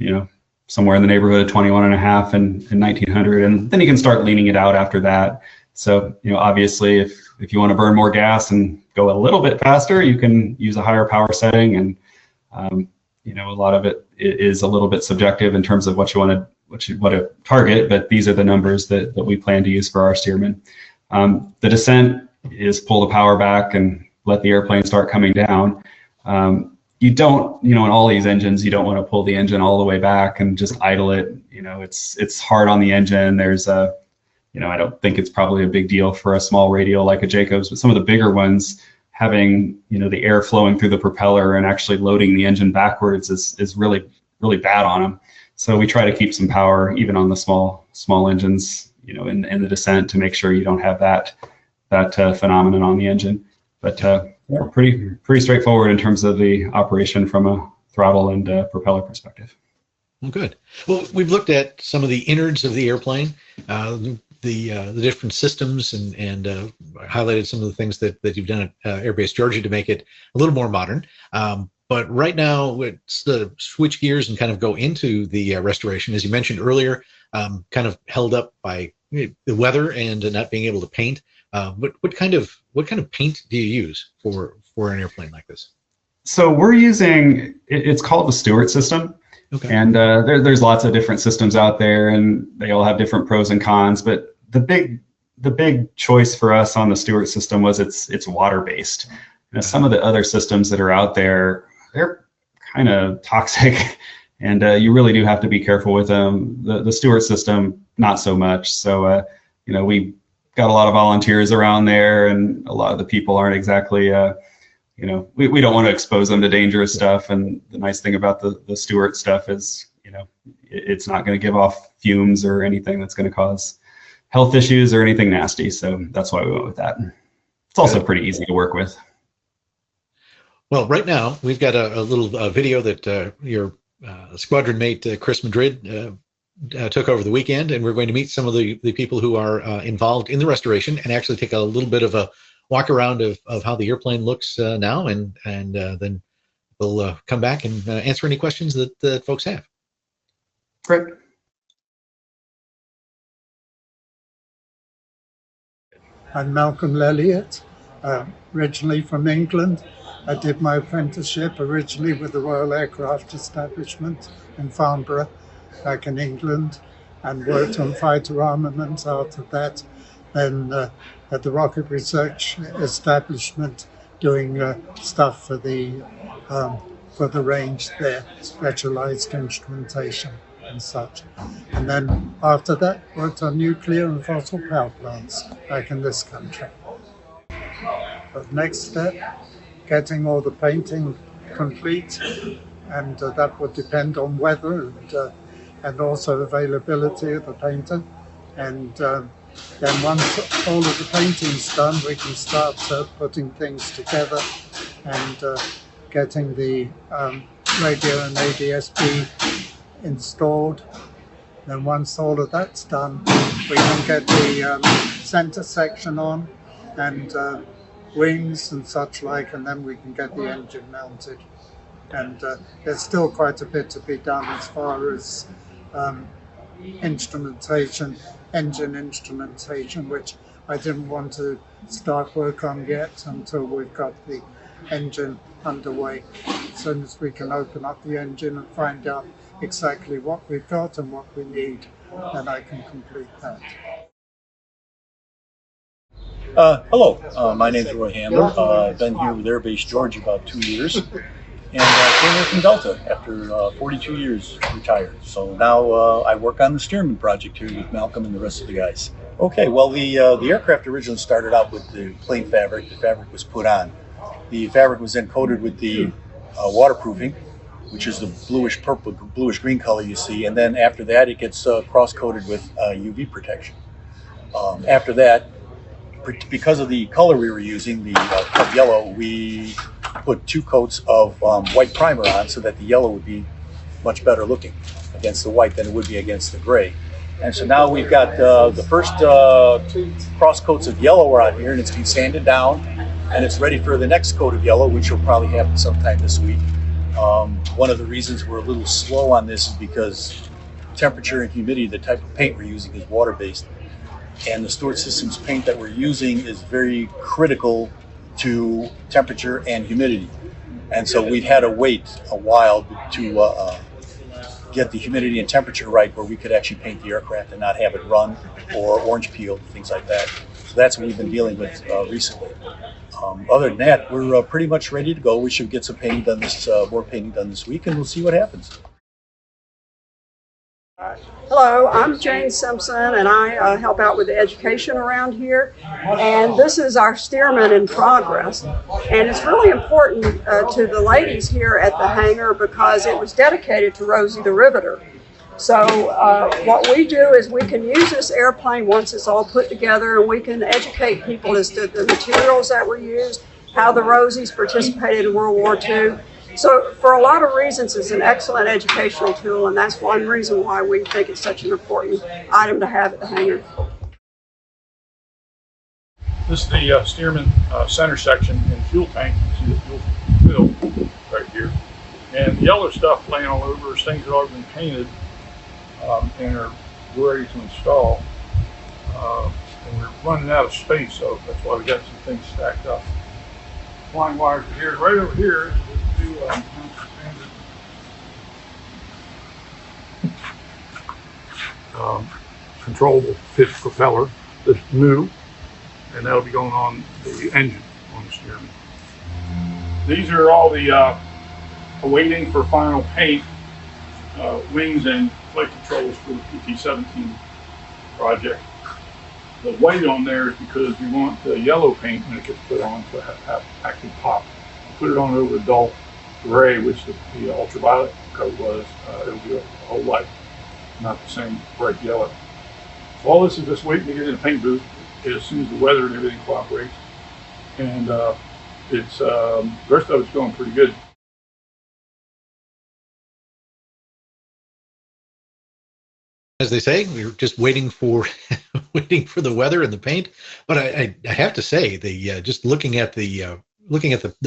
somewhere in the neighborhood of 21.5 and 1,900. And then you can start leaning it out after that. So, obviously, if you want to burn more gas and go a little bit faster, you can use a higher power setting. And, a lot of it is a little bit subjective in terms of what you want to target, but these are the numbers that we plan to use for our Stearman. The descent is pull the power back and let the airplane start coming down. You don't, in all these engines, you don't want to pull the engine all the way back and just idle it. It's hard on the engine. There's I don't think it's probably a big deal for a small radial like a Jacobs, but some of the bigger ones, having, the air flowing through the propeller and actually loading the engine backwards is really, really bad on them. So we try to keep some power even on the small engines, in the descent, to make sure you don't have that phenomenon on the engine. But pretty straightforward in terms of the operation from a throttle and propeller perspective. Well, good. Well, we've looked at some of the innards of the airplane, the different systems, and highlighted some of the things that you've done at Airbase Georgia to make it a little more modern. But right now, let's switch gears and kind of go into the restoration. As you mentioned earlier, kind of held up by the weather and not being able to paint. What kind of paint do you use for an airplane like this? So we're using, it's called the Stewart system. Okay. And there's lots of different systems out there, and they all have different pros and cons. But the big choice for us on the Stewart system was it's water based. Some of the other systems that are out there, they're kind of toxic, and you really do have to be careful with them. The Stewart system, not so much. So we got a lot of volunteers around there, and a lot of the people aren't exactly. We don't want to expose them to dangerous stuff. And the nice thing about the Stewart stuff is, it's not going to give off fumes or anything that's going to cause health issues or anything nasty. So that's why we went with that. It's also pretty easy to work with. Well, right now we've got a little video that your squadron mate, Chris Madrid, took over the weekend, and we're going to meet some of the people who are involved in the restoration and actually take a little bit of a walk around of how the airplane looks now, and then we'll come back and answer any questions that folks have. Great. I'm Malcolm Lelliott, originally from England. I did my apprenticeship originally with the Royal Aircraft Establishment in Farnborough, back in England, and worked on fighter armaments after that. Then at the Rocket Research Establishment, doing stuff for the range there, specialized instrumentation and such. And then after that, worked on nuclear and fossil power plants back in this country. But next step, getting all the painting complete, and that would depend on weather and also availability of the painter. And then once all of the painting's done, we can start putting things together and getting the radio and ADS-B installed. Then once all of that's done, we can get the center section on and wings and such like, and then we can get the engine mounted. And there's still quite a bit to be done as far as instrumentation, engine instrumentation, which I didn't want to start work on yet until we've got the engine underway. As soon as we can open up the engine and find out exactly what we've got and what we need, then I can complete that. Hello, my name is Roy Handler. I've been here with Air Base Georgia about 2 years, and came here from Delta after 42 years retired. So now I work on the Stearman project here with Malcolm and the rest of the guys. Okay, well the aircraft originally started out with the plain fabric. The fabric was put on. The fabric was then coated with the waterproofing, which is the bluish purple, bluish green color you see, and then after that it gets cross-coated with UV protection. After that, because of the color we were using, the yellow, we put 2 coats of white primer on so that the yellow would be much better looking against the white than it would be against the gray. And so now we've got the first cross coats of yellow are on here, and it's been sanded down, and it's ready for the next coat of yellow, which will probably happen sometime this week. One of the reasons we're a little slow on this is because temperature and humidity, the type of paint we're using is water-based. And the Stewart Systems paint that we're using is very critical to temperature and humidity. And so we've had to wait a while to get the humidity and temperature right where we could actually paint the aircraft and not have it run or orange peel, things like that. So that's what we've been dealing with recently. Other than that, we're pretty much ready to go. We should get some painting done more painting done this week, and we'll see what happens. Hello, I'm Jane Simpson, and I help out with the education around here. And this is our Stearman in progress. And it's really important to the ladies here at the hangar because it was dedicated to Rosie the Riveter. So what we do is we can use this airplane once it's all put together, and we can educate people as to the materials that were used, how the Rosies participated in World War II. So for a lot of reasons, it's an excellent educational tool, and that's one reason why we think it's such an important item to have at the hangar. This is the Stearman center section and fuel tank. You see the fuel fill right here. And the yellow stuff laying all over is things that have already been painted and are ready to install. and we're running out of space, so that's why we got some things stacked up. Flying wires are here. Right over here is the new controllable pitch propeller that's new, and that'll be going on the engine on the Stearman. These are all the awaiting for final paint wings and flight controls for the PT-17 project. The white on there is because we want the yellow paint when it gets put on to have actually pop. Put it on over dull gray, which the ultraviolet coat was. It'll be a whole light, not the same bright yellow. So all this is just waiting to get in the paint booth as soon as the weather and everything cooperates. And it's the rest of it's going pretty good. As they say, we're just waiting for waiting for the weather and the paint. But I have to say, the just looking at the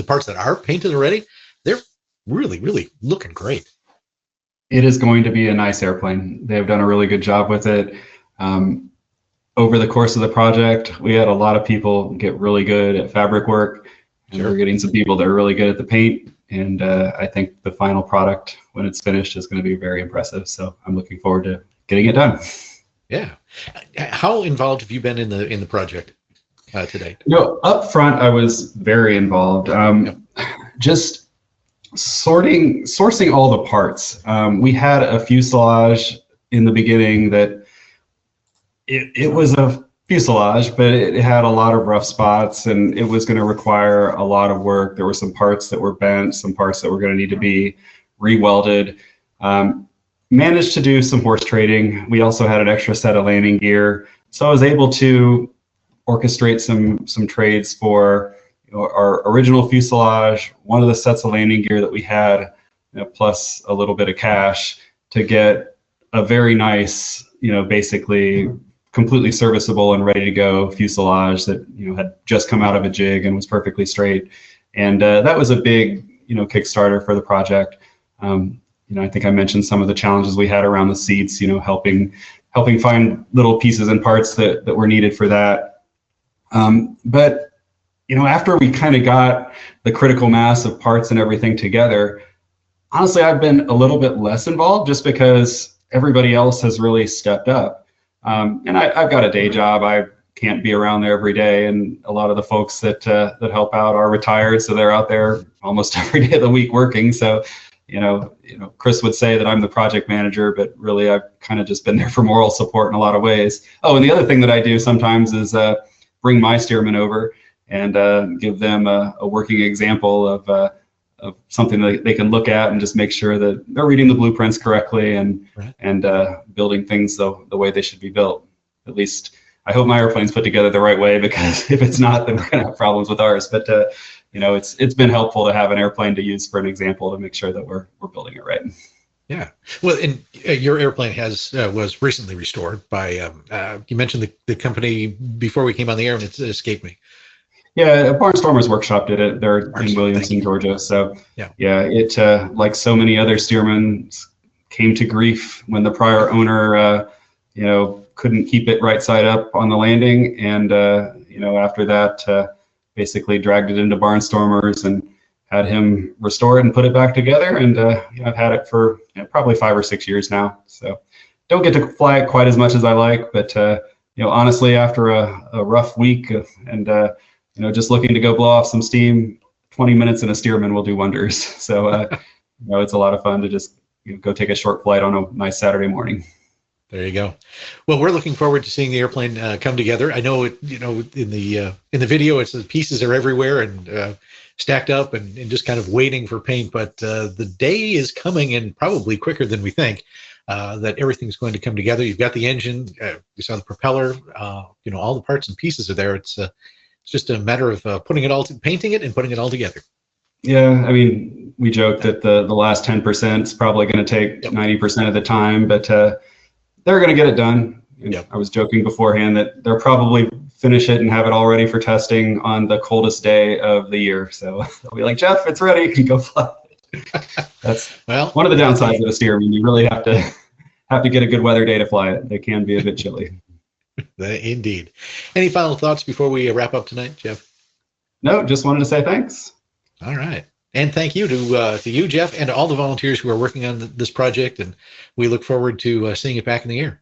parts that are painted already, they're really looking great. It is going to be a nice airplane. They've done a really good job with it. Over the course of the project, we had a lot of people get really good at fabric work, and we're getting some people that are really good at the paint. And I think the final product, when it's finished, is going to be very impressive. So I'm looking forward to getting it done. Yeah. How involved have you been in the project today? Up front, I was very involved. Just sourcing all the parts. We had a fuselage in the beginning that it was a fuselage, but it had a lot of rough spots, and it was going to require a lot of work. There were some parts that were bent, some parts that were going to need to be re-welded. Managed to do some horse trading. We also had an extra set of landing gear, so I was able to orchestrate some trades for our original fuselage, one of the sets of landing gear that we had, plus a little bit of cash to get a very nice, basically completely serviceable and ready to go fuselage that had just come out of a jig and was perfectly straight. And that was a big Kickstarter for the project. I think I mentioned some of the challenges we had around the seats, helping find little pieces and parts that were needed for that. But after we kind of got the critical mass of parts and everything together, honestly, I've been a little bit less involved just because everybody else has really stepped up. And I've got a day job. I can't be around there every day, and a lot of the folks that help out are retired, so they're out there almost every day of the week working. So Chris would say that I'm the project manager, but really I've kind of just been there for moral support in a lot of ways. Oh, and the other thing that I do sometimes is bring my Stearman over and give them a working example of something that they can look at and just make sure that they're reading the blueprints correctly and building things the way they should be built. At least I hope my airplane's put together the right way, because if it's not, then we're going to have problems with ours. But it's been helpful to have an airplane to use for an example to make sure that we're building it right. Yeah. Well, and your airplane was recently restored by, you mentioned the company before we came on the air, and it escaped me. Yeah, Barnstormer's Workshop did it. They're in Williamson, Georgia. So it like so many other Stearmans came to grief when the prior owner couldn't keep it right side up on the landing, and after that basically dragged it into Barnstormer's and had him restore it and put it back together. And I've had it for probably 5 or 6 years now. So don't get to fly it quite as much as I like, but honestly, after a rough week and just looking to go blow off some steam, 20 minutes in a Stearman will do wonders. So it's a lot of fun to just go take a short flight on a nice Saturday morning. There you go. Well, we're looking forward to seeing the airplane come together. I know, in the video, it's the pieces are everywhere and stacked up and just kind of waiting for paint. But the day is coming, and probably quicker than we think, that everything's going to come together. You've got the engine, you saw the propeller, all the parts and pieces are there. It's just a matter of painting it and putting it all together. Yeah, I mean, we joke that the last 10% is probably going to take 90% of the time, but they're going to get it done. I was joking beforehand that they'll probably finish it and have it all ready for testing on the coldest day of the year. So they'll be like, Jeff, it's ready. You can go fly. That's one of the downsides of a Stearman. You really have to get a good weather day to fly it. They can be a bit chilly. Indeed. Any final thoughts before we wrap up tonight, Jeff? No, just wanted to say thanks. All right. And thank you to you, Jeff, and to all the volunteers who are working on this project. And we look forward to seeing it back in the air.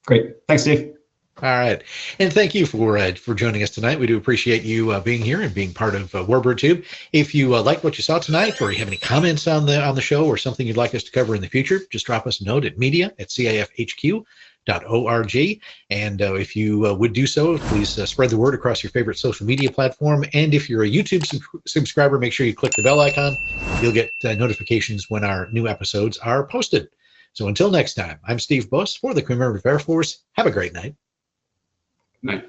Great. Thanks, Steve. All right. And thank you for joining us tonight. We do appreciate you being here and being part of Warbird Tube. If you like what you saw tonight, or you have any comments on the show or something you'd like us to cover in the future, just drop us a note at media@cafhq.org. And if you would do so, please spread the word across your favorite social media platform. And if you're a YouTube subscriber, make sure you click the bell icon. You'll get notifications when our new episodes are posted. So until next time, I'm Steve Buss for the Commemorative Air Force. Have a great night. Night.